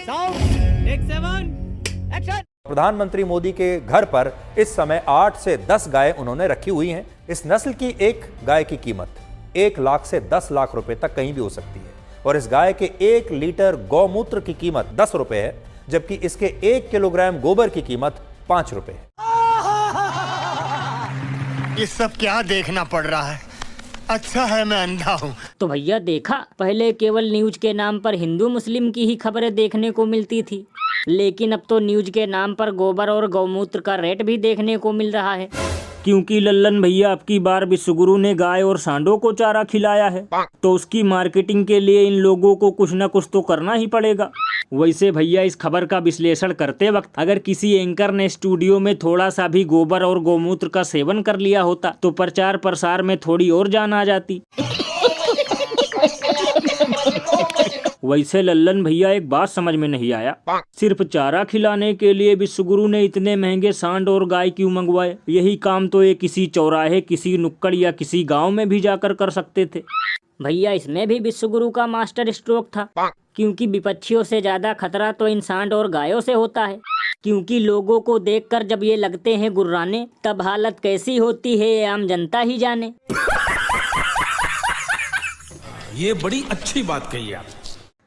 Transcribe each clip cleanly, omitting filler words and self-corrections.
Sound take 7 action. प्रधानमंत्री मोदी के घर पर इस समय 8 से 10 गाय उन्होंने रखी हुई हैं। इस नस्ल की एक गाय की कीमत 1 लाख से 10 लाख रुपए तक कहीं भी हो सकती है और इस गाय के 1 लीटर गौमूत्र की कीमत 10 रुपए है, जबकि इसके 1 किलोग्राम गोबर की कीमत 5 रुपए है। ये सब क्या देखना पड़ रहा है? अच्छा है मैं अंधा हूँ। तो भैया देखा, पहले केवल न्यूज के नाम पर हिंदू मुस्लिम की ही खबरें देखने को मिलती थी, लेकिन अब तो न्यूज के नाम पर गोबर और गौमूत्र का रेट भी देखने को मिल रहा है। क्योंकि लल्लन भैया अब की बार विश्वगुरु ने गाय और सांडों को चारा खिलाया है, तो उसकी मार्केटिंग के लिए इन लोगों को कुछ न कुछ तो करना ही पड़ेगा। वैसे भैया इस खबर का विश्लेषण करते वक्त अगर किसी एंकर ने स्टूडियो में थोड़ा सा भी गोबर और गौमूत्र का सेवन कर लिया होता तो प्रचार प्रसार में थोड़ी और जान आ जाती। वैसे लल्लन भैया एक बात समझ में नहीं आया, सिर्फ चारा खिलाने के लिए विश्वगुरु ने इतने महंगे सांड और गाय क्यों मंगवाए? यही काम तो ये किसी चौराहे, किसी नुक्कड़ या किसी गांव में भी जाकर कर सकते थे। भैया इसमें भी विश्वगुरु का मास्टर स्ट्रोक था, क्योंकि विपक्षियों से ज्यादा खतरा तो इन सांड और गायों से होता है। क्योंकि लोगों को देखकर जब ये लगते हैं गुर्राने, तब हालत कैसी होती है ये आम जनता ही जाने। ये बड़ी अच्छी बात कही आप।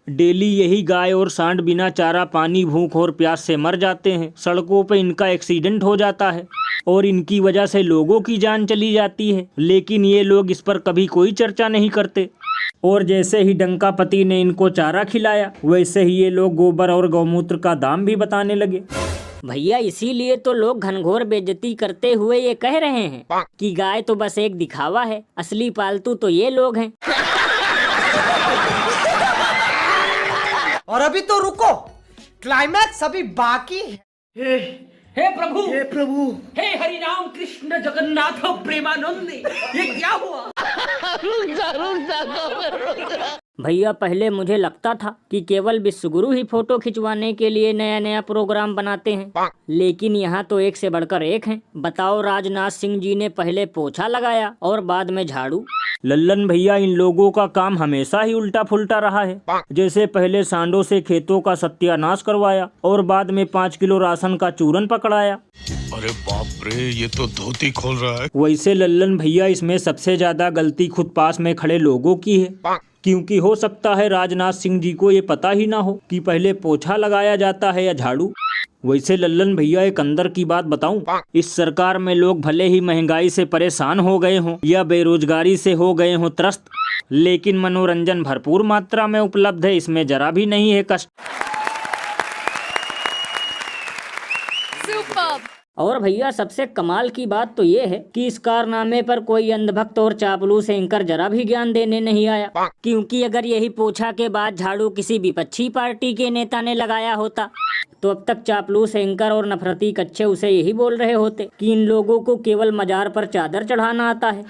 डेली यही गाय और सांड बिना चारा, पानी, भूख और प्यास से मर जाते हैं। सड़कों पे इनका एक्सीडेंट हो जाता है और इनकी वजह से लोगों की जान चली जाती है, लेकिन ये लोग इस पर कभी कोई चर्चा नहीं करते। और जैसे ही डंकापति ने इनको चारा खिलाया, वैसे ही ये लोग गोबर और गौमूत्र का दाम भी बताने लगे। भैया इसीलिए तो लोग घनघोर बेइज्जती करते हुए ये कह रहे हैं कि गाय तो बस एक दिखावा है, असली पालतू तो ये लोग हैं। और अभी तो रुको, क्लाइमैक्स अभी बाकी है। हे प्रभु, हे प्रभु, हे हरि राम कृष्ण जगन्नाथ प्रेमानंद, ये क्या हुआ? भैया पहले मुझे लगता था कि केवल विश्वगुरु ही फोटो खिंचवाने के लिए नया नया प्रोग्राम बनाते हैं, लेकिन यहाँ तो एक से बढ़कर एक हैं। बताओ, राजनाथ सिंह जी ने पहले पोछा लगाया और बाद में झाड़ू। लल्लन भैया इन लोगों का काम हमेशा ही उल्टा फुल्टा रहा है। जैसे पहले सांडों से खेतों का सत्यानाश करवाया और बाद में 5 किलो राशन का चूरन पकड़ाया। अरे बाप रे, ये तो धोती खोल रहा है। वैसे लल्लन भैया इसमें सबसे ज्यादा गलती खुद पास में खड़े लोगों की है, क्योंकि हो सकता है राजनाथ सिंह जी को ये पता ही ना हो कि पहले पोछा लगाया जाता है या झाड़ू। वैसे लल्लन भैया एक अंदर की बात बताऊं, इस सरकार में लोग भले ही महंगाई से परेशान हो गए हों या बेरोजगारी से हो गए हों त्रस्त, लेकिन मनोरंजन भरपूर मात्रा में उपलब्ध है, इसमें जरा भी नहीं है कष्ट। और भैया सबसे कमाल की बात तो ये है कि इस कारनामे पर कोई अंधभक्त और चापलूस एंकर जरा भी ज्ञान देने नहीं आया, क्योंकि अगर यही पोछा के बाद झाड़ू किसी विपक्षी पार्टी के नेता ने लगाया होता तो अब तक चापलूस एंकर और नफरती कच्चे उसे यही बोल रहे होते कि इन लोगों को केवल मजार पर चादर चढ़ाना आता है।